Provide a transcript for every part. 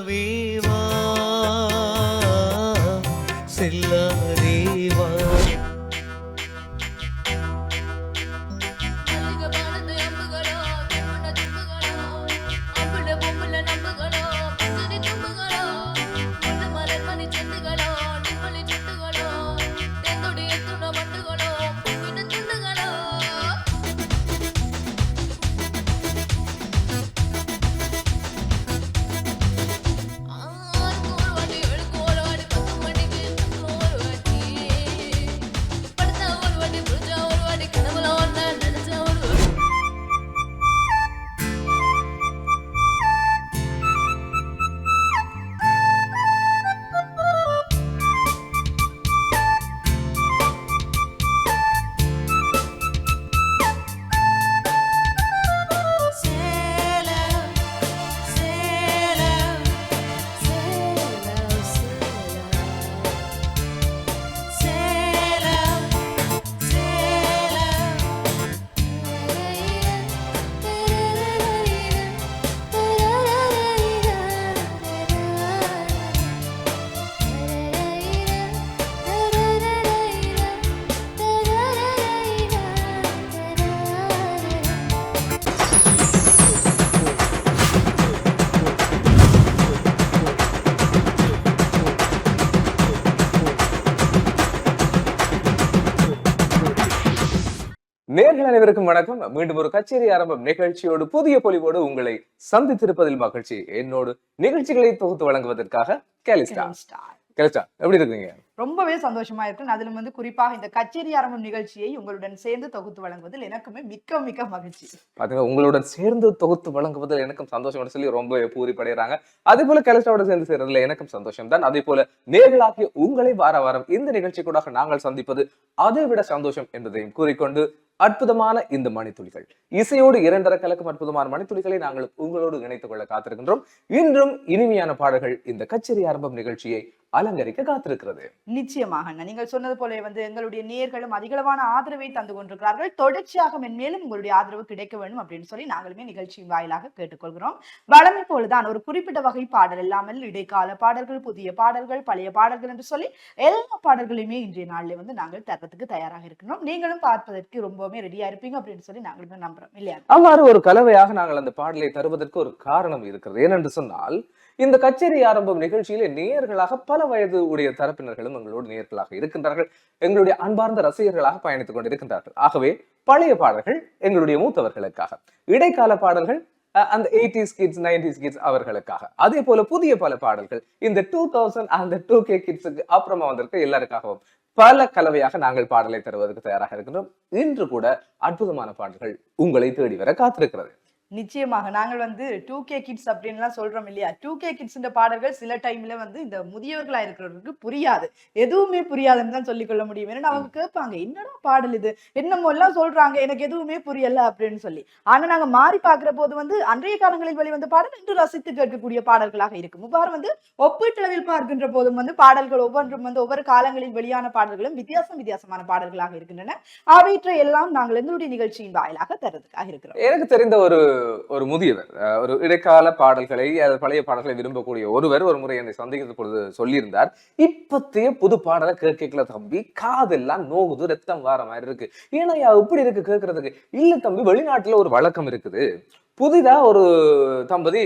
நிலாவேவா செல்லாதேவா நேர்கள் அனைவருக்கும் வணக்கம். மீண்டும் ஒரு கச்சேரி ஆரம்பம் நிகழ்ச்சியோடு புதிய பொலிவோடு உங்களை சந்தித்திருப்பதில் மகிழ்ச்சி. என்னோடு நிகழ்ச்சிகளை தொகுத்து வழங்குவதற்காக கெலிஸ்டா. எப்படி இருக்கீங்க? ரொம்பவே சந்தோஷமா இருக்கு. அதிலும் குறிப்பாக இந்த கச்சேரி ஆரம்பம் நிகழ்ச்சியை உங்களுடன் சேர்ந்து தொகுத்து வழங்குவதில் எனக்குமே மிக்க மிக்க மகிழ்ச்சி. பாத்தீங்க, உங்களுடன் சேர்ந்து தொகுத்து வழங்குவதில் எனக்கும் சந்தோஷம் சொல்லி ரொம்ப பூரிப்படைகிறாங்க. அதே போல கெலிஸ்டாவோட சேர்ந்து சேர்றதுல எனக்கும் சந்தோஷம் தான். அதே போல நேர்களாகிய உங்களை வார வாரம் இந்த நிகழ்ச்சி கூட நாங்கள் சந்திப்பது அதை விட சந்தோஷம் என்பதையும் கூறிக்கொண்டு அற்புதமான இந்த மணித்துளிகள் இசையோடு இரண்டரை கலக்கும் அற்புதமான மணித்துளிகளை நாங்கள் உங்களோடு இணைத்துக் கொள்ள காத்திருக்கின்றோம். இன்றும் இனிமையான பாடல்கள் இந்த கச்சேரி ஆரம்பம் நிகழ்ச்சியை அலங்கரிக்க காத்திருக்கிறது. நிச்சயமாக நீங்கள் சொன்னது போல எங்களுடைய நேயர்களும் அதிகளவான ஆதரவை தந்து கொண்டிருக்கிறார்கள். தொடர்ச்சியாக மென்மேலும் உங்களுடைய ஆதரவு கிடைக்க வேண்டும் அப்படின்னு சொல்லி நாங்களுமே நிகழ்ச்சியின் வாயிலாக கேட்டுக்கொள்கிறோம். வழமை போலதான் ஒரு குறிப்பிட்ட வகை பாடல் இல்லாமல் இடைக்கால பாடல்கள், புதிய பாடல்கள், பழைய பாடல்கள் என்று சொல்லி எல்லா பாடல்களையுமே இன்றைய நாளில் நாங்கள் தரத்துக்கு தயாராக இருக்கிறோம். நீங்களும் பார்ப்பதற்கு ரொம்பவுமே ரெடியா இருப்பீங்க அப்படின்னு சொல்லி நாங்களுமே நம்புறோம் இல்லையா? அவ்வாறு ஒரு கலவையாக நாங்கள் அந்த பாடலை தருவதற்கு ஒரு காரணம் இருக்கிறது. ஏனென்று சொன்னால், இந்த கச்சேரி ஆரம்பம் நிகழ்ச்சியிலே நேயர்களாக பல வயது உடைய தரப்பினர்களும் எங்களோடு நேயர்களாக இருக்கின்றார்கள். எங்களுடைய அன்பார்ந்த ரசிகர்களாக பயணித்துக் கொண்டிருக்கின்றார்கள். ஆகவே பழைய பாடல்கள் எங்களுடைய மூத்தவர்களுக்காக, இடைக்கால பாடல்கள் அந்த 80s கிட்ஸ் 90s கிட்ஸ் அவர்களுக்காக, அதே போல புதிய பல பாடல்கள் இந்த 2000 அந்த 2K கிட்ஸுக்கு அப்புறமா வந்திருக்க எல்லாருக்காகவும் பல கலவையாக நாங்கள் பாடலை தருவதற்கு தயாராக இருக்கின்றோம். இன்று கூட அற்புதமான பாடல்கள் உங்களை தேடி வர காத்திருக்கிறது. நிச்சயமாக நாங்கள் 2K கிட்ஸ் அப்படின்லாம் சொல்றோம் இல்லையா? 2K கிட்ஸ் பாடல்கள் சில டைம்ல இந்த முதியவர்களா இருக்கிறவங்களுக்கு புரியாது, எதுவுமே புரியாதுன்னு தான் சொல்லிக் கொள்ள முடியும். ஏன்னா அவங்க கேட்பாங்க, என்னடா பாடல் இது, என்னமோ எல்லாம் சொல்றாங்க, எனக்கு எதுவுமே புரியல அப்படின்னு சொல்லி. ஆனா நாங்க மாறி பாக்குற போது அன்றைய காலங்களில் வெளிவந்த பாடல் இன்று ரசித்து கேட்கக்கூடிய பாடல்களாக இருக்கும். இவ்வாறு ஒப்பீட்டளவில் பார்க்கின்ற போதும் பாடல்கள் ஒவ்வொன்றும் ஒவ்வொரு காலங்களில் வெளியான பாடல்களும் வித்தியாசமான பாடல்களாக இருக்கின்றன. அவற்றை எல்லாம் நாங்கள் எங்களுடைய நிகழ்ச்சியின் வாயிலாக தரதுக்காக இருக்கிறோம். எனக்கு தெரிந்த ஒரு முதியவர், ஒரு இடைக்கால பாடல்களை, பழைய பாடல்களை விரும்பக்கூடிய ஒருவர் ஒரு முறை என்னை சந்திக்கிற பொழுது சொல்லியிருந்தார், இப்பத்தைய புது பாடலை கேட்கல தம்பி, காதெல்லாம் நோகுது, ரத்தம் வார மாதிரி இருக்கு. ஏன்னா இப்படி இருக்கு கேட்கறதுக்கு. இல்ல தம்பி, வெளிநாட்டுல ஒரு வழக்கம் இருக்குது. புதிதா ஒரு தம்பதி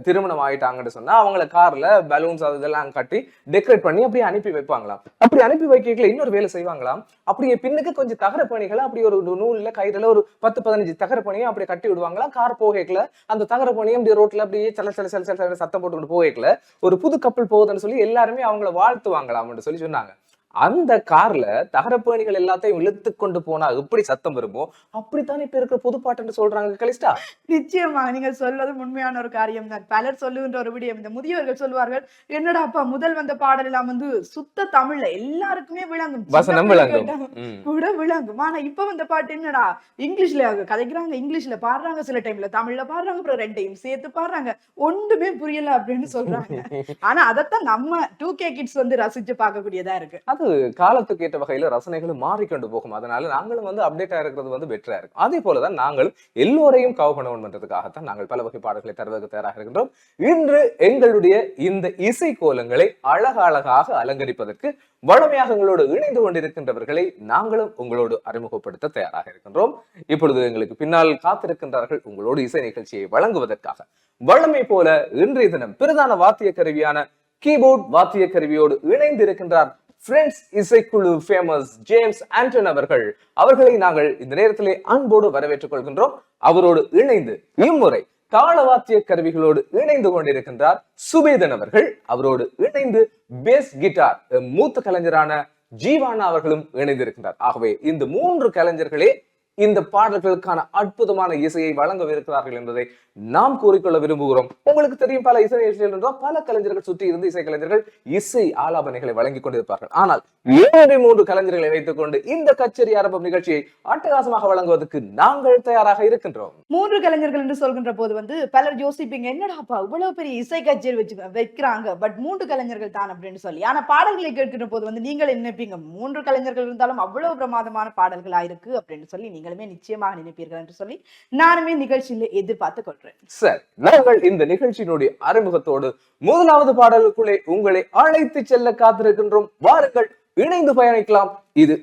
திருமணம் ஆயிட்டாங்கன்னு சொன்னா அவங்கள கார்ல பலூன்ஸ் அதெல்லாம் கட்டி டெக்கரேட் பண்ணி அப்படியே அனுப்பி வைப்பாங்களாம். அப்படி அனுப்பி வைக்கல இன்னொரு வேலை செய்வாங்களாம். அப்படியே பின்னுக்கு கொஞ்சம் தகர பணிகளை அப்படி ஒரு நூல்ல கயிறுல ஒரு 10-15 தகர பணியும் அப்படி கட்டி விடுவாங்களாம். கார் போகல அந்த தகர பணியும் அப்படி ரோட்ல அப்படியே சல சத்தம் போட்டுக்கிட்டு போகல ஒரு புது கப்பல் போகுதுன்னு சொல்லி எல்லாருமே அவங்கள வாழ்த்துவாங்களாம் சொல்லி சொன்னாங்க. அந்த கார்ல தகரப்பேணிகள் எல்லாத்தையும் இழுத்து கொண்டு போனா எப்படி சத்தம் வருமோ அப்படித்தான் இப்ப இருக்கிற புதுப்பாட்டு சொல்றாங்க கலிஸ்டா. நிச்சயமா நீங்கள் சொல்வது உண்மையான ஒரு காரியம் தான். பலர் சொல்லுகின்ற ஒரு விடயம், இந்த முதியவர்கள் சொல்வார்கள், என்னடா அப்பா முதல் வந்த பாடல் எல்லாம் சுத்த தமிழ்ல எல்லாருக்குமே விளங்கும், வசனம் விளங்கும் கூட விளங்கும். ஆனா இப்ப வந்த பாட்டு என்னடா இங்கிலீஷ்ல கதைக்கிறாங்க, இங்கிலீஷ்ல பாடுறாங்க, சில டைம்ல தமிழ்ல பாடுறாங்க, அப்புறம் ரெண்டையும் சேர்த்து பாடுறாங்க, ஒன்றுமே புரியல அப்படின்னு சொல்றாங்க. ஆனா அதைத்தான் நம்ம 2K கிட்ஸ் ரசிச்சு பார்க்கக்கூடியதா இருக்கு. அது அது காலத்துக்கு ஏற்ற வகையில ரசனைகளும் மாறிக்கொண்டு போகும். அதனால நாங்களும் வந்து அப்டேட் ஆயிருக்கிறது வந்து பெட்டரா இருக்கும். அதே போலதான் நாங்களும் எல்லோரையும் கவ பண்ணணும் பண்றதுக்காகத்தான் நாங்கள் பல வகை பாடல்களை தருவதற்கு தயாராக இருக்கின்றோம். இன்று எங்களுடைய இந்த இசை கோலங்களை அழகாக அலங்கரிப்பதற்கு வளமையாக எங்களோடு இணைந்து கொண்டிருக்கின்றவர்களை நாங்களும் உங்களோடு அறிமுகப்படுத்த தயாராக இருக்கின்றோம். இப்பொழுது எங்களுக்கு பின்னால் காத்திருக்கின்றார்கள் உங்களோடு இசை நிகழ்ச்சியை வழங்குவதற்காக. வளமை போல இன்றைய தினம் பிரதான வாத்திய கருவியான கீபோர்ட் வாத்திய கருவியோடு இணைந்து இருக்கின்றார் பிரெண்ட்ஸ் இசைக்குழு ஃபேமஸ் ஜேம்ஸ் ஆண்டன் அவர்களை நாங்கள் இந்த நேரத்திலே அன்போடு வரவேற்றுக் கொள்கின்றோம். அவரோடு இணைந்து இம்முறை தாளவாத்திய கருவிகளோடு இணைந்து கொண்டிருக்கின்றார் சுபேதன் அவரோடு இணைந்து பேஸ் கிட்டார் மூத்த கலைஞரான ஜீவானா அவர்களும் இணைந்திருக்கின்றார். ஆகவே இந்த 3 கலைஞர்களே இந்த பாடல்களுக்கான அற்புதமான இசையை வழங்கவிருக்கிறார்கள் என்பதை நாம் கூறிக்கொள்ள விரும்புகிறோம். உங்களுக்கு தெரியும், பல இசை நிகழ்ச்சிகள் என்றால் பல கலைஞர்கள் சுற்றி இருந்து இசை கலைஞர்கள் இசை ஆலாபனைகளை வழங்கிக் கொண்டிருப்பார்கள். ஆனால் 3 கலைஞர்களை வைத்துக் கொண்டு இந்த கச்சேரி ஆரம்பம் நிகழ்ச்சியை அட்டகாசமாக வழங்குவதற்கு நாங்கள் தயாராக இருக்கின்றோம். 3 கலைஞர்கள் என்று சொல்கின்ற போது வந்து பலர் யோசிப்பீங்க, என்னடாப்பா இவ்வளவு பெரிய இசை கச்சேரி வைக்கிறாங்க, பட் 3 கலைஞர்கள் தான் அப்படின்னு சொல்லி. ஆனா பாடல்களை கேட்கின்ற போது வந்து நீங்கள் நினைப்பீங்க 3 கலைஞர்கள் இருந்தாலும் அவ்வளவு பிரமாதமான பாடல்களா இருக்கு அப்படின்னு சொல்லி நீங்களுமே நிச்சயமாக நினைப்பீர்கள் என்று சொல்லி நானுமே நிகழ்ச்சியில எதிர்பார்த்து கொள்றேன். சரி, நாங்கள் இந்த நிகழ்ச்சியினுடைய அறிமுகத்தோடு முதலாவது பாடலுக்குள்ளே உங்களை அழைத்து செல்ல காத்திருக்கின்றோம். வாருங்கள், இணைந்து பயணிக்கலாம். இது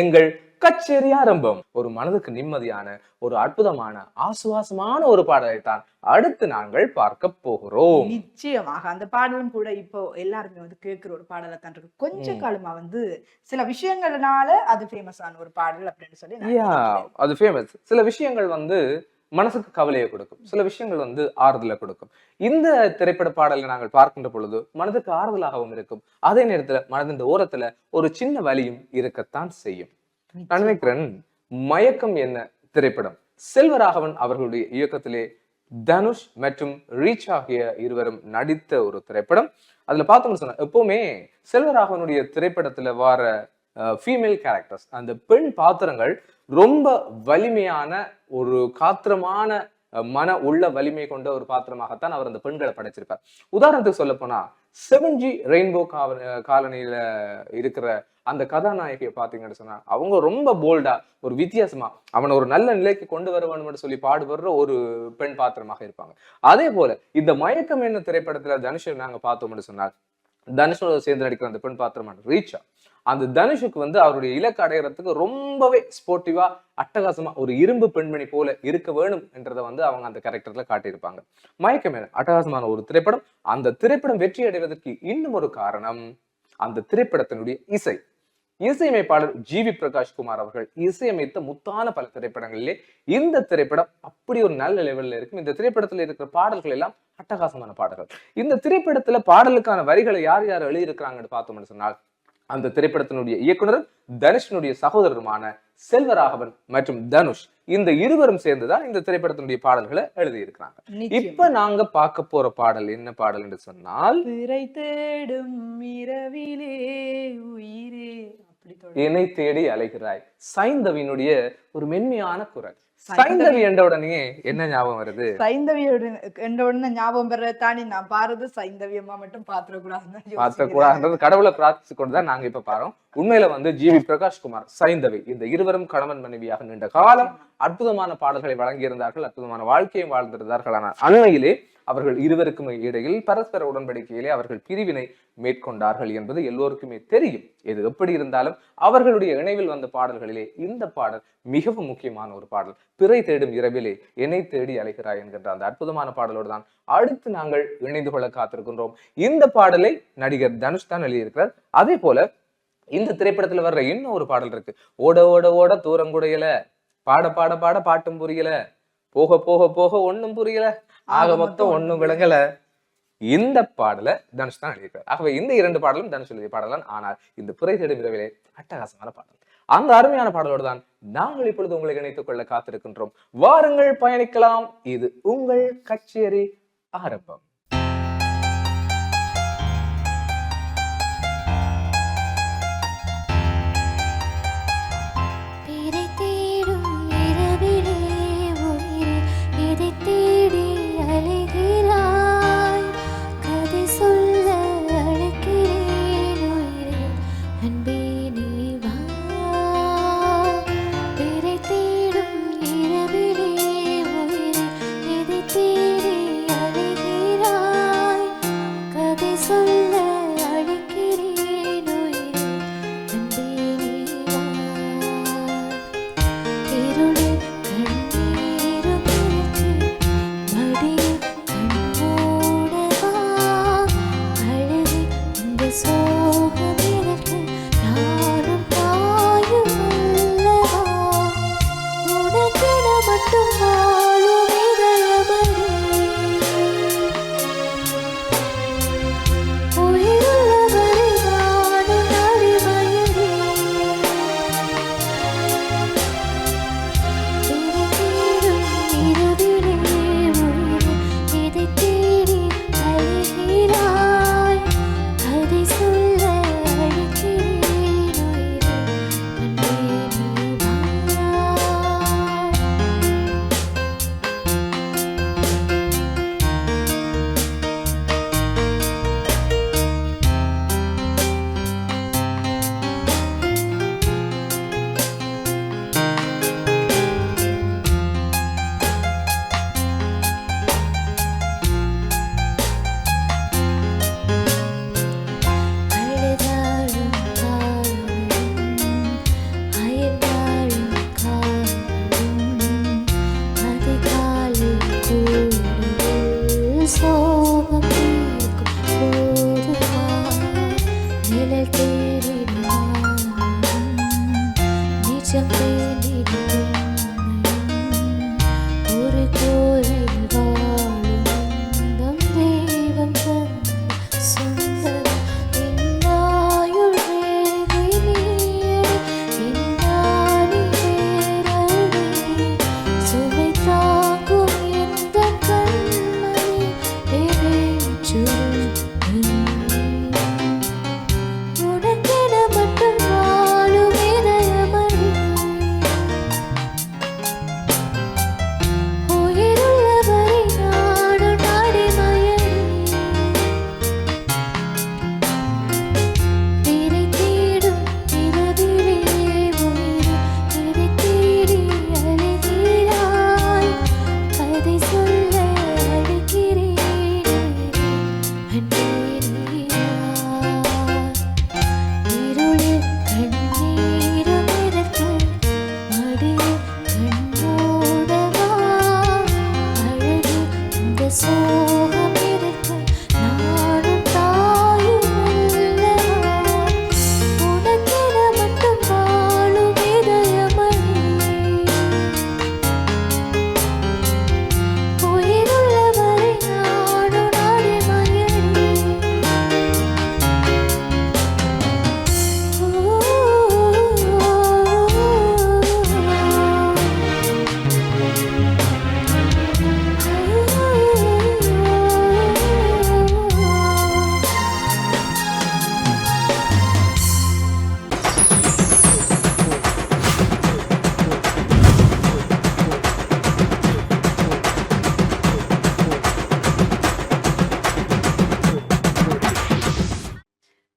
எங்கள் கச்சேரி ஆரம்பம். ஒரு மனதுக்கு நிம்மதியான, ஒரு அற்புதமான, ஆசுவாசமான ஒரு பாடலை தான் அடுத்து நாங்கள் பார்க்க போகிறோம். நிச்சயமாக அந்த பாடலும் கூட இப்போ எல்லாருமே வந்து கேட்கிற ஒரு பாடலை தான் இருக்கு. கொஞ்ச காலமா வந்து சில விஷயங்கள்னால அது ஃபேமஸ் ஆன ஒரு பாடல் அப்படின்னு சொல்லி அது ஃபேமஸ். சில விஷயங்கள் வந்து மனசுக்கு கவலையை கொடுக்கும், சில விஷயங்கள் வந்து ஆறுதலை கொடுக்கும். இந்த திரைப்பட பாடலை நாங்கள் பார்க்கின்ற பொழுது மனதுக்கு ஆறுதலாகவும் இருக்கும், அதே நேரத்துல மனதின் ஓரத்துல ஒரு சின்ன வலியும் இருக்கத்தான் செய்யும். நான் நினைக்கிறேன் மயக்கம் என்ன திரைப்படம் செல்வராகவன் அவர்களுடைய இயக்கத்திலே தனுஷ் மற்றும் ரீச் ஆகிய இருவரும் நடித்த ஒரு திரைப்படம். அதுல பார்த்தோம்னு சொன்னா எப்பவுமே செல்வராகவனுடைய திரைப்படத்துல வர ஃபீமேல் கேரக்டர்ஸ், அந்த பெண் பாத்திரங்கள் ரொம்ப வலிமையான ஒரு காத்திரமான மன உள்ள வலிமை கொண்ட ஒரு பாத்திரமாகத்தான் அவர் அந்த பெண்களை படைச்சிருப்பார். உதாரணத்துக்கு சொல்ல போனா 7G ரெயின்போ காலனியில இருக்கிற அந்த கதாநாயகியை பாத்தீங்கன்னு சொன்னா அவங்க ரொம்ப போல்டா ஒரு வித்தியாசமா அவனை ஒரு நல்ல நிலைக்கு கொண்டு வர வேணும்னு சொல்லி பாடுபடுற ஒரு பெண் பாத்திரமாக இருப்பாங்க. அதே போல இந்த மயக்கம் என்ன திரைப்படத்துல தனுஷை நாங்க பார்த்தோம்னு சொன்னால் தனுஷோட சேர்ந்து நடிக்கிற அந்த பெண் பாத்திரமான ரீச்சா, அந்த தனுஷுக்கு வந்து அவருடைய இலக்கு அடைகிறதுக்கு ரொம்பவே ஸ்போர்ட்டிவா அட்டகாசமா ஒரு இரும்பு பெண்மணி போல இருக்க வேணும் என்றதை வந்து அவங்க அந்த கேரக்டர்ல காட்டியிருப்பாங்க. மயக்கம் என்ன அட்டகாசமான ஒரு திரைப்படம். அந்த திரைப்படம் வெற்றி அடைவதற்கு இன்னும் ஒரு காரணம் அந்த திரைப்படத்தினுடைய இசையமைப்பாளர் ஜிவி பிரகாஷ் குமார் அவர்கள் இசையமைத்த முத்தான பல திரைப்படங்களிலே இந்த திரைப்படம் அப்படி ஒரு நல்ல லெவல்ல இருக்கும். இந்த திரைப்படத்துல இருக்கிற பாடல்கள் எல்லாம் அட்டகாசமான பாடல்கள். இந்த திரைப்படத்துல பாடலுக்கான வரிகளை யார் யார் எழுதியிருக்கிறாங்கன்னு பார்த்தோம்னு சொன்னால் அந்த திரைப்படத்தினுடைய இயக்குனர் தனுஷனுடைய சகோதரருமான செல்வராகவன் மற்றும் தனுஷ், இந்த இருவரும் சேர்ந்துதான் இந்த திரைப்படத்தினுடைய பாடல்களை எழுதியிருக்கிறாங்க. இப்ப நாங்க பார்க்க போற பாடல் என்ன பாடல் என்று சொன்னால் தேடும் இரவிலே உயிரே என்னை தேடி அலைகிறாய். சைந்தவியினுடைய ஒரு மென்மையான குரல். சைந்தவி என்ற உடனே என்ன ஞாபகம் வருது? சைந்தவியோட என்ற உடனே ஞாபகம் வர்றது தானே நான் பாருது சைந்தவியம்மா மட்டும் பாத்திரக்கூடாது கடவுளை பிரார்த்திச்சு கொண்டுதான் நாங்க இப்ப பாரோம். உண்மையில வந்து ஜிவி பிரகாஷ் குமார் சைந்தவி இந்த இருவரும் கணவன் மனைவியாக நீண்ட காலம் அற்புதமான பாடல்களை வழங்கியிருந்தார்கள், அற்புதமான வாழ்க்கையும் வாழ்ந்திருந்தார்கள். ஆனால் அண்மையிலே அவர்கள் இருவருக்கும் இடையில் பரஸ்பர உடன்படிக்கையிலே அவர்கள் பிரிவினை மேற்கொண்டார்கள் என்பது எல்லோருக்குமே தெரியும். எது எப்படி இருந்தாலும் அவர்களுடைய இணைவில் வந்த பாடல்களிலே இந்த பாடல் மிகவும் முக்கியமான ஒரு பாடல். பிறை தேடும் இரவிலே என்னை தேடி அலைகிறாய் என்கின்ற அந்த அற்புதமான பாடலோடு தான் அடுத்து நாங்கள் இணைந்து கொள்ள காத்திருக்கின்றோம். இந்த பாடலை நடிகர் தனுஷ் தான் எழுதியிருக்கிறார். அதே போல இந்த திரைப்படத்துல வர்ற இன்னும் ஒரு பாடல் இருக்கு. ஓட ஓட ஓட தூரம் குடையல, பாட பாட பாட பாட்டும் புரியல, போக போக போக ஒண்ணும் புரியல, ஆக மொத்தம் ஒண்ணும் விளங்கல. இந்த பாடலை தனுஷ் தான் எழுதியிருக்காரு. ஆகவே இந்த 2 பாடலும் தனுஷ் எழுதிய பாடலாம். ஆனால் இந்த பிறை தேடும் இரவிலே அட்டகாசமான பாடல். அந்த அருமையான பாடலோடு தான் நாங்கள் இப்பொழுது உங்களை இணைத்துக் கொள்ள காத்திருக்கின்றோம். வாருங்கள், பயணிக்கலாம். இது உங்கள் கச்சேரி ஆரம்பம். And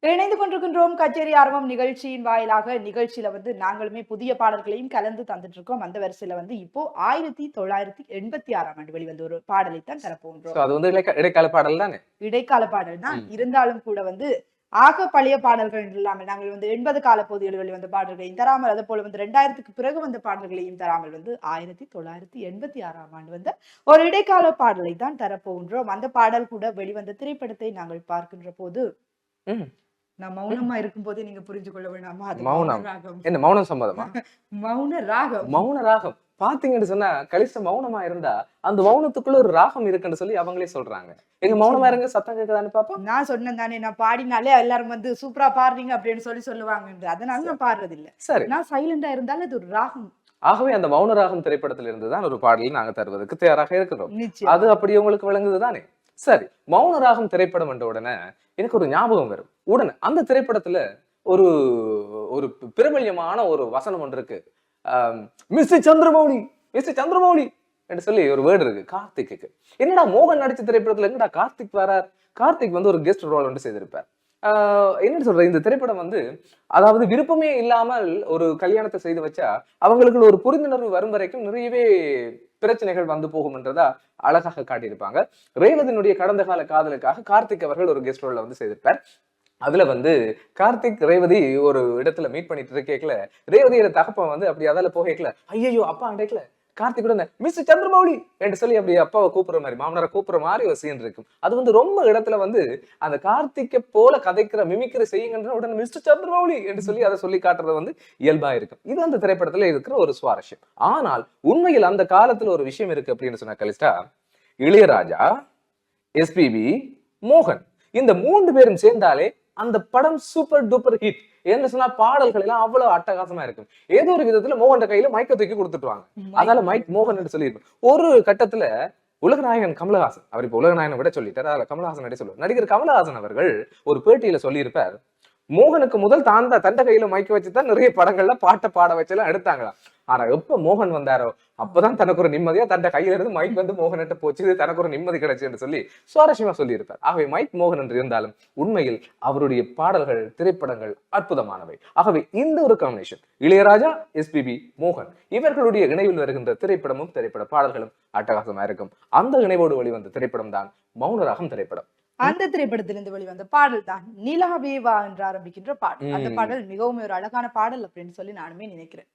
இணைந்து கொண்டிருக்கின்றோம் கச்சேரி ஆரம்பம் நிகழ்ச்சியின் வாயிலாக. நிகழ்ச்சியில வந்து நாங்களுமே புதிய பாடல்களையும் கலந்து தந்துட்டு இருக்கோம். அந்த வரிசையில வந்து இப்போ 1986ஆம் ஆண்டு வெளிவந்த ஒரு பாடலைத்தான் தரப்போன்றோம். அது வந்து இடைக்கால பாடல் தானே? இடைக்கால பாடல் தான். இருந்தாலும் கூட வந்து ஆக பழைய பாடல்கள் இல்லாமல் நாங்கள் வந்து 80 கால பகுதிகளில் வெளிவந்த பாடல்களையும் தராமல், அதே போல வந்து 2000க்கு பிறகு வந்த பாடல்களையும் தராமல் வந்து 1986ஆம் ஆண்டு வந்த ஒரு இடைக்கால பாடலை தான் தரப்போன்றோம். அந்த பாடல் கூட வெளிவந்த திரைப்படத்தை நாங்கள் பார்க்கின்ற போது நான் மௌனமா இருக்கும் போதே நீங்க புரிஞ்சு கொள்ள வேண்டாமா? அது மௌனம் ராகம். என்ன மௌனம் சம்மதமா? மௌன ராகம். மௌன ராகம் பாத்தீங்கன்னு சொன்னா கலிச மௌனமா இருந்தா அந்த மௌனத்துக்குள்ள ஒரு ராகம் இருக்குன்னு சொல்லி அவங்களே சொல்றாங்க. எங்க மௌனமா இருங்க சத்தம் கேட்குதான்னு பாப்போம். நான் சொன்னேன் தானே, நான் பாடினாலே எல்லாரும் வந்து சூப்பரா பாடுறீங்க அப்படின்னு சொல்லுவாங்க. அதனால நான் பாடுறது இல்ல. சரி, நான் சைலண்டா இருந்தாலும் அது ஒரு ராகம். ஆகவே அந்த மௌன ராகம் திரைப்படத்தில் இருந்துதான் ஒரு பாடலை நாங்க தருவதற்கு தயாராக இருக்கிறோம். அது அப்படி உங்களுக்கு விளங்குது தானே? சரி, மௌன ராகம் திரைப்படம் என்ற உடனே எனக்கு ஒரு ஞாபகம் வரும். உடனே அந்த திரைப்படத்துல ஒரு ஒரு பிரபல்யமான ஒரு வசனம் ஒன்று இருக்கு. மிஸ்டர் சந்திரமௌலி, மிஸ்டர் சந்திரமௌலி என்று சொல்லி ஒரு வேர்டு இருக்கு கார்த்திக்கு. என்னடா மோகன் நடிச்ச திரைப்படத்துல என்னடா கார்த்திக் வரார்? கார்த்திக் வந்து ஒரு கெஸ்ட் ரோல் வந்து செய்திருப்பார். என்ன சொல்ற, இந்த திரைப்படம் வந்து அதாவது விருப்பமே இல்லாமல் ஒரு கல்யாணத்தை செய்து வச்சா அவங்களுக்கு ஒரு புரிந்துணர்வு வரும் வரைக்கும் நிறையவே பிரச்சனைகள் வந்து போகும்ன்றதா அழகாக காட்டியிருப்பாங்க. ரேவதியினுடைய கடந்த கால காதலுக்காக கார்த்திக் அவர்கள் ஒரு கெஸ்ட் ரோல்ல வந்து செய்திருப்பார். அதுல வந்து கார்த்திக் ரேவதி ஒரு இடத்துல மீட் பண்ணிட்டு இருக்கேக்கல, ரேவதியோட தகப்பன் வந்து அப்படி அதால போகல, ஐயோ அப்பா அண்டைக்கல கார்த்திக் கூட மிஸ்டர் சந்திரமௌலி என்று சொல்லி அப்படி அப்பாவை கூப்பிடுற மாதிரி, மாமனாரை கூப்பிடுற மாதிரி ஒரு சீன் இருக்கும். அது வந்து ரொம்ப இடத்துல வந்து அந்த கார்த்திகை போல கதைக்கிற மிமிக்கிற செய்யுங்கன்ற உடனே மிஸ்டர் சந்திரமௌலி என்று சொல்லி அதை சொல்லி காட்டுறது வந்து இயல்பா இருக்கும். இது அந்த திரைப்படத்துல இருக்கிற ஒரு சுவாரஸ்யம். ஆனால் உண்மையில் அந்த காலத்துல ஒரு விஷயம் இருக்கு அப்படின்னு சொன்னா கலிஸ்டா, இளையராஜா, எஸ்பிபி, மோகன் இந்த 3 பேரும் சேர்ந்தாலே அந்த படம் சூப்பர் டூப்பர் ஹிட். என்ன சொன்னா பாடல்கள் எல்லாம் அவ்வளவு அட்டகாசமா இருக்கும். ஏதோ ஒரு விதத்துல மோகன் கையில மைக்க தூக்கி கொடுத்துட்டுவாங்க. அதனால மைக் மோகன் என்று சொல்லியிருப்பேன். ஒரு கட்டத்துல உலகநாயகன் கமலஹாசன், அவர் இப்ப உலகநாயகனை விட சொல்லிட்டாரு, அதுல கமலஹாசன் சொல்லுவார். நடிகர் கமலஹாசன் அவர்கள் ஒரு பேட்டியில சொல்லியிருப்பார், மோகனுக்கு முதல் தண்ட கையில மைக்க வச்சுதான் நிறைய படங்கள்ல பாட்டை பாட வச்செல்லாம் எடுத்தாங்களாம். ஆனா எப்ப மோகன் வந்தாரோ அப்பதான் தனக்கு ஒரு நிம்மதியா தன்ட கையில இருந்து மைக் வந்து மோகன்கிட்ட போச்சு, தனக்கு ஒரு நிம்மதி கிடைச்சு என்று சொல்லி சுவாரஸ்யமா சொல்லி இருப்பார். ஆகவே மைக் மோகன் என்று இருந்தாலும் உண்மையில் அவருடைய பாடல்கள், திரைப்படங்கள் அற்புதமானவை. ஆகவே இந்த ஒரு காம்பினேஷன் இளையராஜா, எஸ்பிபி, மோகன் இவர்களுடைய இணைவில் வருகின்ற திரைப்படமும் திரைப்பட பாடல்களும் அட்டகாசமா இருக்கும். அந்த இணைவோடு வெளிவந்த திரைப்படம் தான் மௌனராகம் திரைப்படம். அந்த திரைப்படத்திலிருந்து வெளிவந்த பாடல் தான் நிலாவேவா என்று ஆரம்பிக்கின்ற பாடல். அந்த பாடல் மிகவும் ஒரு அழகான பாடல் அப்படின்னு சொல்லி நானுமே நினைக்கிறேன்.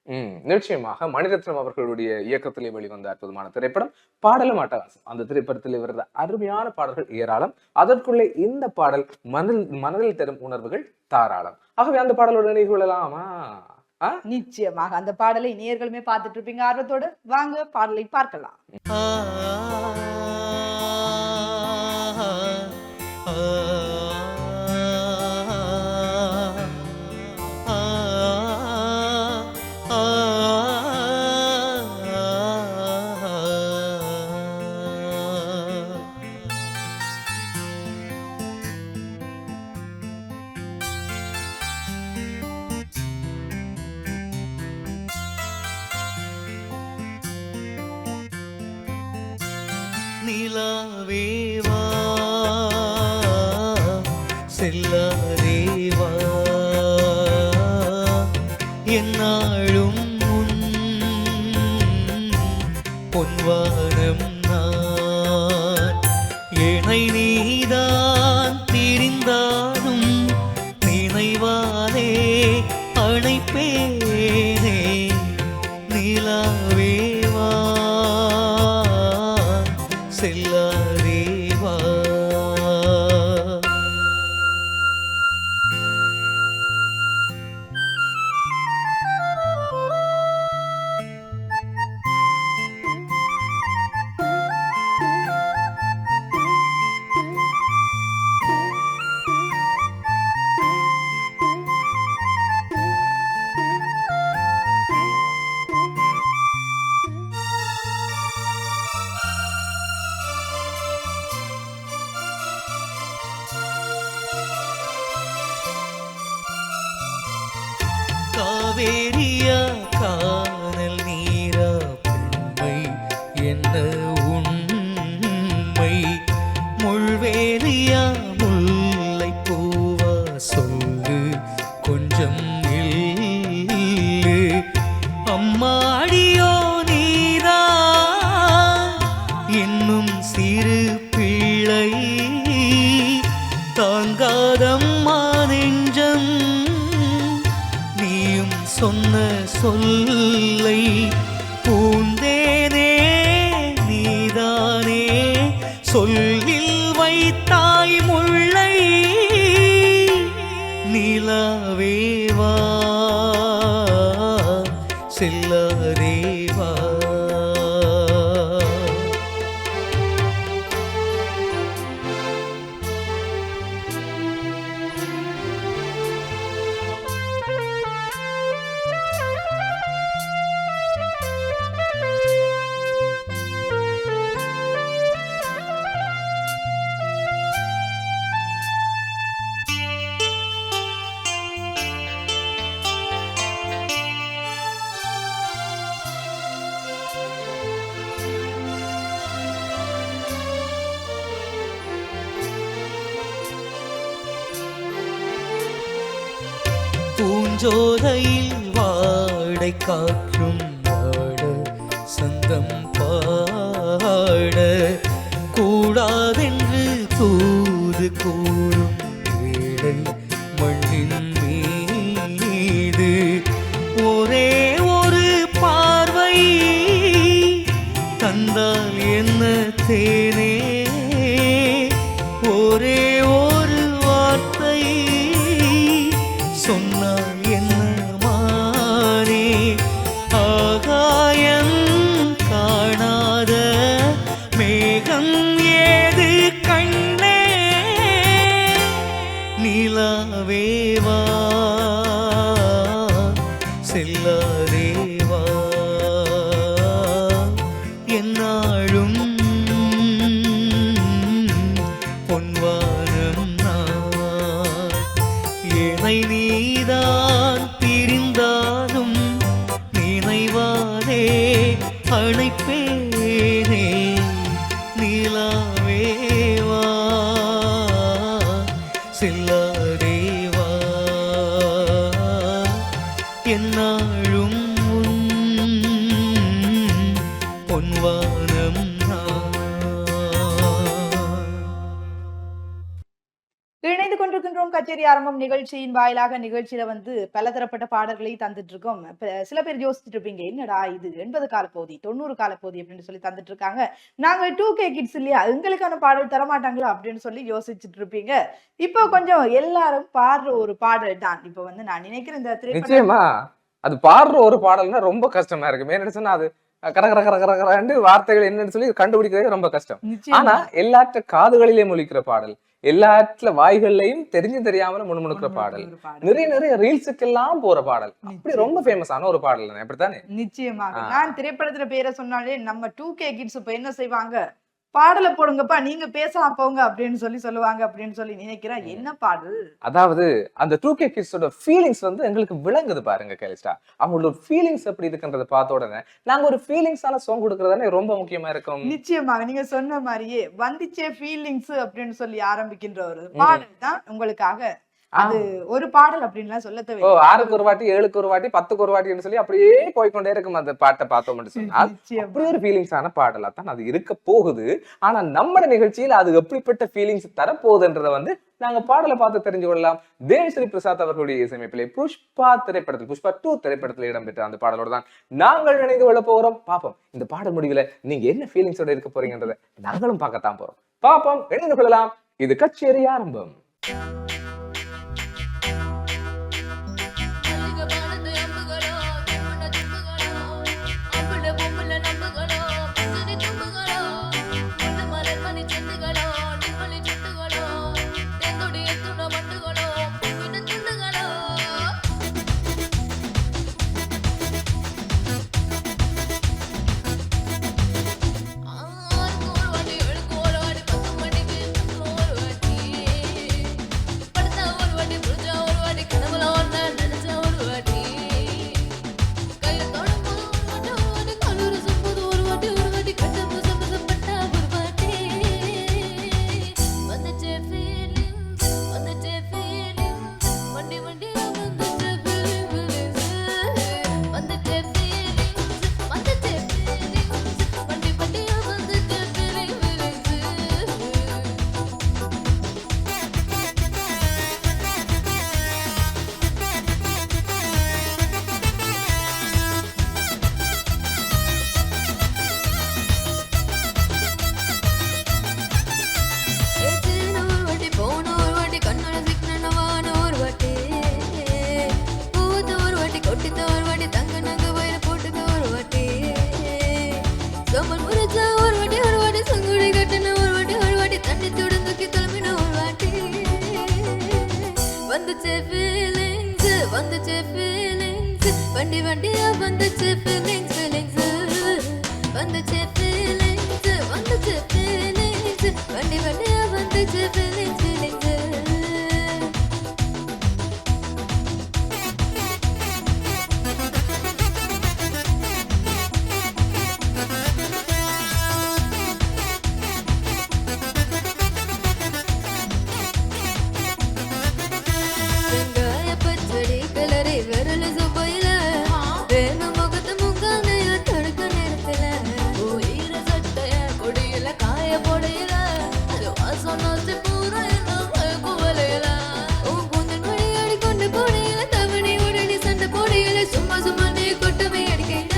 நிச்சயமாக மணிரத்னம் அவர்களுடைய இயக்கத்திலே வெளிவந்த அற்புதமான திரைப்படம், பாடலும் அட்டகாசம். அந்த திரைப்படத்தில் வருகிற அருமையான பாடல்கள் ஏராளம். அதற்குள்ளே இந்த பாடல் மனதில் தரும் உணர்வுகள் தாராளம். ஆகவே அந்த பாடலோட நிகழ்வு கொள்ளலாமா? நிச்சயமாக அந்த பாடலை நேயர்களுமே பார்த்துட்டு இருப்பீங்க ஆர்வத்தோடு. வாங்க பாடலை பார்க்கலாம். நிலாவேவா செல்லாதேவா என்னாலும் பொன்வானம் நான் இணை நீதான் திரிந்தாலும் நினைவாதே அணைப்பேனே நிலாவேவா செல்லாதேவா காவேரியா கானல் நீரா பெண்மை என்ன உண்மை முள்வேலியா முல்லை பூவா சொல்லு கொஞ்சம் இல்லு அம்மாடியோ நீரா இன்னும் சிறு பிள்ளை தாங்காதம்மா நெஞ்சம் நீயும் சொன்ன சொல்லை பூந்தேனே நீதானே சொல்லில் வைத்தாய் முல்லை நிலாவேவா செல்லாதேவா பூஞ்சோலையில் வாடை காற்றும் வாட சந்தம் பாட கூடாதென்று தூது கூறும் வேளை மண்ணின் மீது ஒரே ஒரு பார்வை தந்தால் என்ன தேனே ஒரே ஒரு வார்த்தை சொன்னால் என்ன மானே ஆகாயம் காணாத மேகம் ஏது கண்ணே நிலாவேவா செல்லாதேவா என்னாலும் பொன்வானம் நான் ஏனை நீதான் பிரிந்தாலும் நினைவாதே அணைப்பேனே நிலாவேவா செல்லாதேவா என்னாலும் பொன்வானம் நான் இணைந்து கொண்டிருக்கின்றோம் கச்சேரி ஆரம்பம் நிகழ்ச்சியின் வாயிலாக. நிகழ்ச்சியில வந்து பலதரப்பட்ட பாடல்களை தந்துட்டு இருக்கோம். சில பேர் யோசிச்சுட்டு இருப்பீங்க, என்னடா இது 80 கால பகுதி 90 கால பகுதி அப்படின்னு சொல்லி தந்துட்டு இருக்காங்க, நாங்க 2K கிட்ஸ் இல்லையா, எங்களுக்கான பாடல் தரமாட்டாங்களா அப்படின்னு சொல்லி யோசிச்சுட்டு இருப்பீங்க. இப்போ கொஞ்சம் எல்லாரும் பாடுற ஒரு பாடல் தான் இப்ப வந்து நான் நினைக்கிறேன் இந்த திரைப்படம் நிச்சயமா அது பாடுற ஒரு பாடல்னா ரொம்ப கஷ்டமா இருக்கு. ஏன்னு சொன்னா அது கர கர கர கர கரண்டு வார்த்தைகள் என்னன்னு சொல்லி கண்டுபிடிக்கிறது ரொம்ப கஷ்டம். ஆனா நிச்சயமா எல்லாற்ற காதுகளிலேயும் ஒலிக்கிற பாடல், எல்லாற்ற வாய்கள்லயும் தெரிஞ்சு தெரியாமல முணுமுணுக்கிற பாடல், ஒரு பாடல். நிறைய நிறைய ரீல்ஸுக்கு எல்லாம் போற பாடல், அப்படி ரொம்ப நிச்சயமா. ஃபேமஸான ஒரு பாடல் தானே, அப்படித்தானே? நிச்சயமாக. ஆ. நான் திரைப்படத்துல பேரை சொன்னாலே நம்ம 2K கிட்ஸ் இப்ப என்ன செய்வாங்க? பாடல போடுங்கப்பா, நீங்க பேசாம போங்க அப்படின்னு சொல்லி சொல்லுவாங்க அப்படின்னு சொல்லி நினைக்கிறேன். என்ன பாடல்? அதாவது அந்த 2K கிட்ஸோட ஃபீலிங்ஸ் வந்து எங்களுக்கு விளங்குது பாருங்க கைலிஸ்டா. அவங்களோட ஃபீலிங்ஸ் எப்படி இருக்குன்றத பார்த்த உடனே நாங்க ஒரு ஃபீலிங்ஸான சாங் கொடுக்கறதானே ரொம்ப முக்கியமா இருக்கும். நிச்சயமாக. நீங்க சொன்ன மாரியே வந்துச்சே ஃபீலிங்ஸ் அப்படின்னு சொல்லி ஆரம்பிக்கின்ற ஒரு பாடல் தான் உங்களுக்காக. அது ஒரு பாடல் அப்படின்லாம் சொல்ல ஓ, தேவையில்ல. 6க்கு ஒரு வாட்டி, 7க்கு ஒரு வாட்டி, 10க்கு ஒரு வாட்டின்னு சொல்லி அப்படியே போய்க்கொண்டே இருக்கும் அந்த பாட்டை பார்த்தோம்னு சொன்னால். நிச்சயமா. அப்படி ஒரு ஃபீலிங்ஸான பாடலா தான் அது இருக்க போகுது. ஆனா நம்ம நிகழ்ச்சியில் அது எப்படிப்பட்ட ஃபீலிங்ஸ் தரப்போகுதுன்றத வந்து நாங்க பாடலை பார்த்து தெரிஞ்சு கொள்ளலாம். தேவஸ்ரீ பிரசாத் அவர்களுடைய இசையமைப்பிலே புஷ்பா 2 திரைப்படத்தில் இடம்பெற்ற அந்த பாடலோட தான் நாங்கள் இணைந்து கொள்ள போகிறோம். பாப்போம் இந்த பாடல் முடிவுல நீங்க என்ன ஃபீலிங்ஸோட இருக்க போறீங்கன்றத நாங்களும் பார்க்கத்தான் போறோம். பாப்போம், இணைந்து கொள்ளலாம். இது கச்சேரி ஆரம்பம். வண்டி வண்டியா வந்துச்சு feelings feelings வந்துச்சு feelings வந்துச்சு feelings வண்டி வண்டியா வந்துச்சு feelings feelings வெங்காய பச்சடி கலரை விரல சுபையில வேண முகத்து முகாமைய தடுக்க நேரத்துல உயிர சட்டைய கொடியில காய போடையில அது வாசம் நோச்சு பூரா என்ன குவலையில உன் கூந்தல் மணி அடிக்கொண்டு போடையில தவணை உடனே சண்டை போடையில சும்மா சும்மா நீ கொட்டமை அடிக்கையில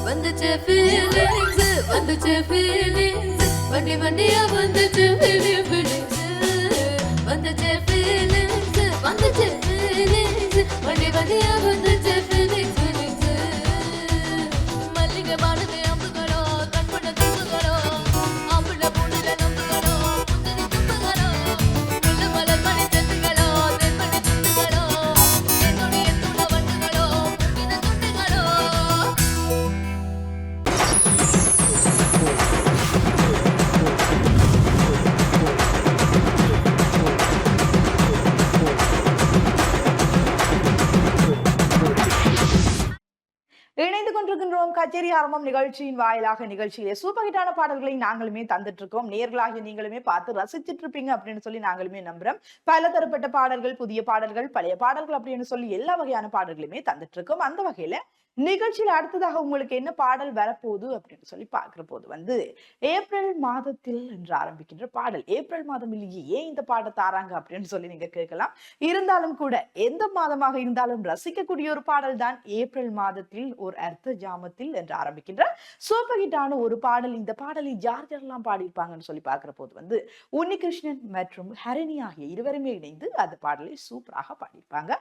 வந்துச்சு feelings வந்துச்சு feelings வண்டி வண்டியா வந்துச்சு feelings வந்துச்சு feelings வந்துச்சு feelings வண்டி வண்டியா வந்துச்சு feelings feelings மல்லிகை பாடுது அம்புகளோ கண்பண்ண தும்புகளோ ஆம்புல பூண்டுல நம்புகளோ புந்தரி தும்புகளோ முள்ள மலர் மணி செத்துகளோ தென்பண்ணி துண்டுகளோ என்னுடைய துண வண்டுகளோ புக்கின துண்டுகளோ இணைந்து கொண்டிருக்கின்றோம் கச்சேரி ஆரம்பம் நிகழ்ச்சியின் வாயிலாக. நிகழ்ச்சியிலே சூப்பர் ஹிட்டான பாடல்களை நாங்களுமே தந்துட்டு இருக்கோம். நேர்களாகிய நீங்களுமே பார்த்து ரசிச்சிட்டு இருப்பீங்க அப்படின்னு சொல்லி நாங்களுமே நம்புறோம். பல தரப்பட்ட பாடல்கள், புதிய பாடல்கள், பழைய பாடல்கள் அப்படின்னு சொல்லி எல்லா வகையான பாடல்களுமே தந்துட்டு இருக்கோம். அந்த வகையில நிகழ்ச்சியில அடுத்ததாக உங்களுக்கு என்ன பாடல் வரப்போகுது அப்படின்னு சொல்லி பார்க்கிற போது வந்து ஏப்ரல் மாதத்தில் என்று ஆரம்பிக்கின்ற பாடல். ஏப்ரல் மாதம் இல்லையே, ஏன் இந்த பாடல் தாராங்க அப்படின்னு சொல்லி நீங்க கேட்கலாம். இருந்தாலும் கூட எந்த மாதமாக இருந்தாலும் ரசிக்கக்கூடிய ஒரு பாடல் தான் ஏப்ரல் மாதத்தில் ஒரு அர்த்த ஜாமத்தில் என்று ஆரம்பிக்கின்ற சூப்பர் ஹிட்டான ஒரு பாடல். இந்த பாடலில் யார் யாரெல்லாம் பாடியிருப்பாங்கன்னு சொல்லி பார்க்கிற போது வந்து உன்னிகிருஷ்ணன் மற்றும் ஹரிணி ஆகிய இருவருமே இணைந்து அந்த பாடலை சூப்பராக பாடியிருப்பாங்க.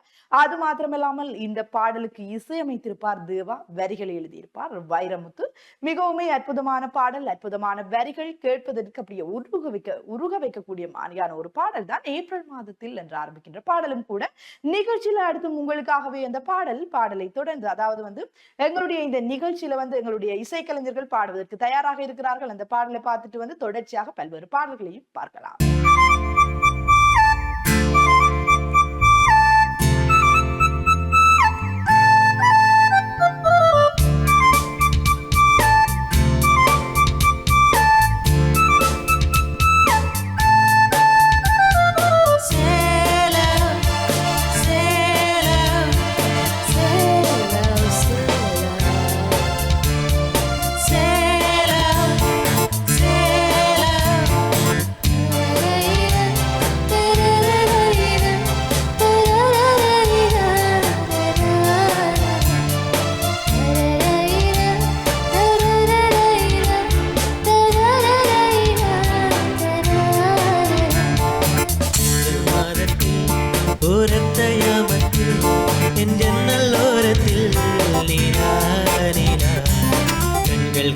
அது மாத்திரமில்லாமல் இந்த பாடலுக்கு இசையமைத்திருப்பார் தேவா, வரிகளை எழுதியிருப்பார் வைரமுத்து. மிகவுமே அற்புதமான பாடல், அற்புதமான வரிகள், கேட்பதற்கு அப்படியே உருக வைக்கக்கூடிய மாதிரியான ஒரு பாடல் தான் ஏப்ரல் மாதத்தில் என்று ஆரம்பிக்கின்ற பாடலும் கூட. நிகழ்ச்சியில அடுத்து உங்களுக்காகவே அந்த பாடலை தொடர்ந்து, அதாவது வந்து எங்களுடைய இந்த நிகழ்ச்சியில வந்து எங்களுடைய இசைக்கலைஞர்கள் பாடுவதற்கு தயாராக இருக்கிறார்கள். அந்த பாடலை பார்த்துட்டு வந்து தொடர்ச்சியாக பல்வேறு பாடல்களையும் பார்க்கலாம்.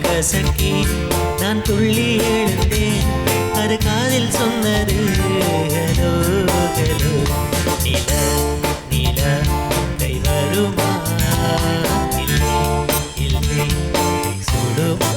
கசக்கி நான் துள்ளி எழுந்தேன், அது காதில் சொன்னது ஹலோ ஹலோ. நில நில கை வருமா, இல்லை இல்லை சுடுமா.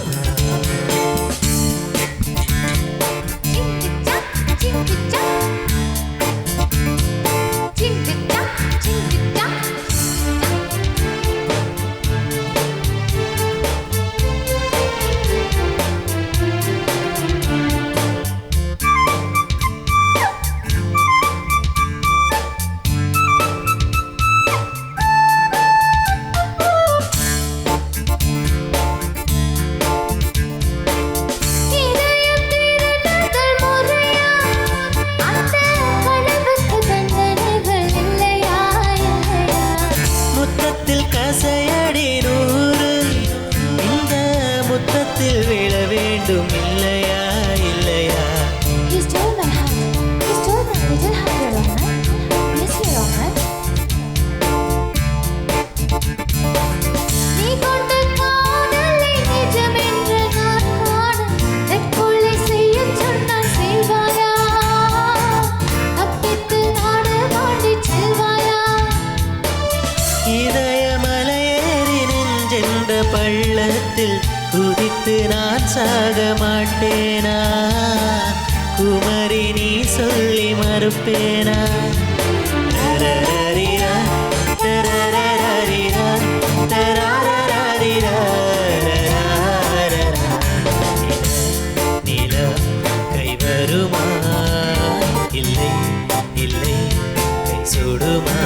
பள்ளத்தில் குதித்து நான் சாக மாட்டேனா, குமரி நீ சொல்லி மறுப்பேனா. தரரரிரா, தரரரிரா, தரரரிரா, நில கை வருமா, இல்லை இல்லை கை சுடுமா.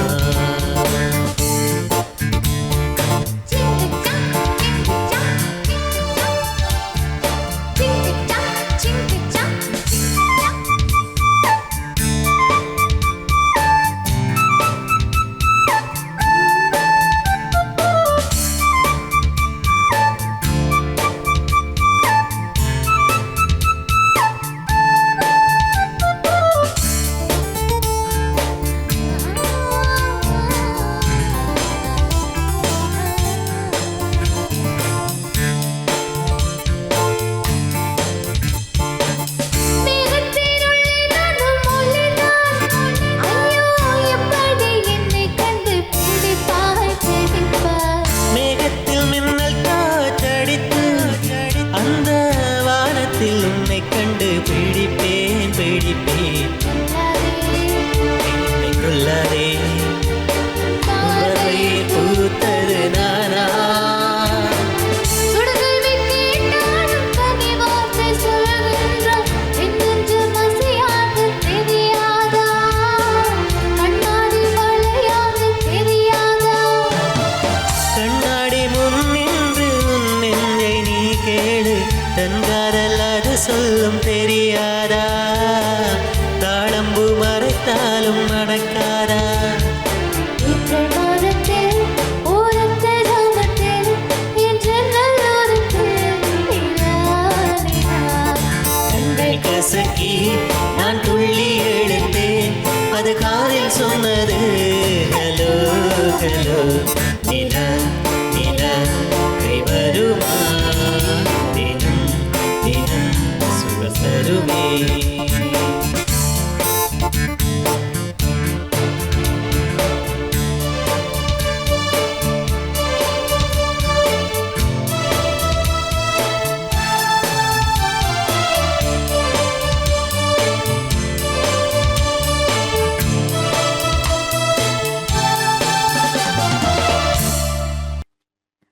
சொல்லும் தெரியாதா, தாளம்பு மறைத்தாலும் நடக்காதா. ஏப்ரல் மாதத்தில் ஓரத்த ஜாமத்தில் நில நில கை வருமா தினம் தினம் சுகசருமே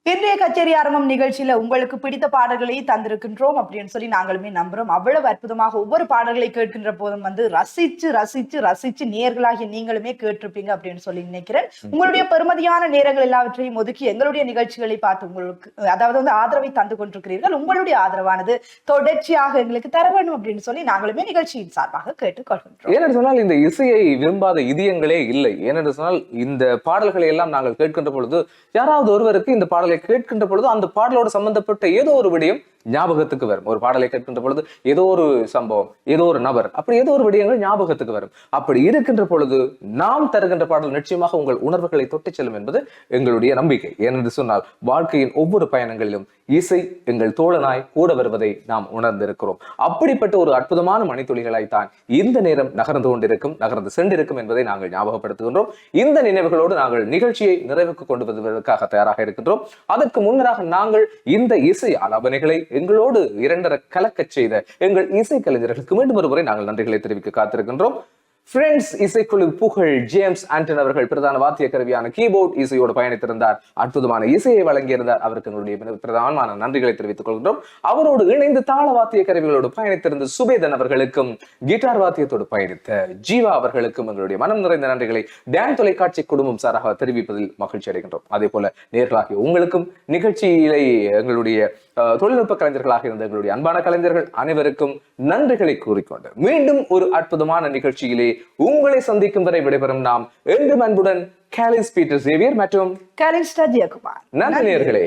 இன்றைய கச்சேரி ஆரம்பம் நிகழ்ச்சியில உங்களுக்கு பிடித்த பாடல்களை தந்திருக்கின்றோம் அப்படின்னு சொல்லி நாங்களுமே நம்புறோம். அவ்வளவு அற்புதமாக ஒவ்வொரு பாடல்களை கேட்கின்ற போதும் வந்து ரசிச்சு ரசிச்சு ரசிச்சு நேர்களாகிய நீங்களுமே கேட்டிருப்பீங்க அப்படின்னு சொல்லி நினைக்கிறேன். உங்களுடைய பெருமதியான நேரங்கள் எல்லாவற்றையும் ஒதுக்கி எங்களுடைய நிகழ்ச்சிகளை பார்த்து உங்களுக்கு அதாவது வந்து ஆதரவை தந்து கொண்டிருக்கிறீர்கள். உங்களுடைய ஆதரவானது தொடர்ச்சியாக எங்களுக்கு தர வேண்டும் அப்படின்னு சொல்லி நாங்களுமே நிகழ்ச்சியின் சார்பாக கேட்டுக்கொள்கின்றோம். ஏனென்று சொன்னால் இந்த இசையை விரும்பாத இதயங்களே இல்லை. ஏனென்று சொன்னால் இந்த பாடல்களை எல்லாம் நாங்கள் கேட்கின்ற பொழுது யாராவது ஒருவருக்கு இந்த பாடலை கேட்கின்ற பொழுது அந்த பாடலோடு சம்பந்தப்பட்ட ஏதோ ஒரு விடயம் ஞாபகத்துக்கு வரும். ஒரு பாடலை கேட்கின்ற பொழுது ஏதோ ஒரு சம்பவம், ஏதோ ஒரு நபர், அப்படி ஏதோ ஒரு விடயங்கள் ஞாபகத்துக்கு வரும். அப்படி இருக்கின்ற பொழுது நாம் தருகின்ற பாடல் நிச்சயமாக உங்கள் உணர்வுகளை தொட்டு செல்லும் என்பது எங்களுடைய நம்பிக்கை. ஏனென்று சொன்னால் வாழ்க்கையின் ஒவ்வொரு பயணங்களிலும் இசை எங்கள் தோழனாய் கூட வருவதை நாம் உணர்ந்திருக்கிறோம். அப்படிப்பட்ட ஒரு அற்புதமான மணித்துளிகளாய்த்தான் இந்த நேரம் நகர்ந்து கொண்டிருக்கும், நகர்ந்து சென்றிருக்கும் என்பதை நாங்கள் ஞாபகப்படுத்துகின்றோம். இந்த நினைவுகளோடு நாங்கள் நிகழ்ச்சியை நிறைவுக்கு கொண்டு வருவதற்காக தயாராக இருக்கின்றோம். அதற்கு முன்னராக நாங்கள் இந்த இசை ஆலாபனைகளை எங்களோடு இரண்டர கலக்கச் செய்த எங்கள் இசை கலைஞர்களுக்கு மீண்டும் ஒரு முறை நாங்கள் நன்றிகளை தெரிவிக்க காத்திருக்கின்றோம். ஃப்ரெண்ட்ஸ் இசைக்குழு புகழ் ஜேம்ஸ் ஆண்டன் அவர்கள் பிரதான வாத்திய கருவியான கீபோர்ட் இசையோடு பயணித்திருந்தார். அற்புதமான இசையை வழங்கியிருந்தார். அவருக்கு எங்களுடைய பிரதானமான நன்றிகளை தெரிவித்துக் கொள்கின்றோம். அவரோடு இணைந்து தாள வாத்திய கருவிகளோடு பயணித்திருந்த சுபேதன் அவர்களுக்கும், கிட்டார் வாத்தியத்தோடு பயணித்த ஜீவா அவர்களுக்கும் எங்களுடைய மனம் நிறைந்த நன்றிகளை டான் தொலைக்காட்சி குடும்பம் சாராக தெரிவிப்பதில் மகிழ்ச்சி அடைகின்றோம். அதே போல நேர்களாகிய உங்களுக்கும் நிகழ்ச்சியிலே எங்களுடைய தொழில்நுட்ப கலைஞர்களாக இருந்த எங்களுடைய அன்பான கலைஞர்கள் அனைவருக்கும் நன்றிகளை கூறிக்கொண்டு மீண்டும் ஒரு அற்புதமான நிகழ்ச்சியிலே உங்களை சந்திக்கும் வரை விடைபெறும் நாம் என்றும் அன்புடன் காலின்ஸ் பீட்டர் சேவியர் மற்றும் காலின்ஸ் ஜெயக்குமார். நன்றி நேயர்களே.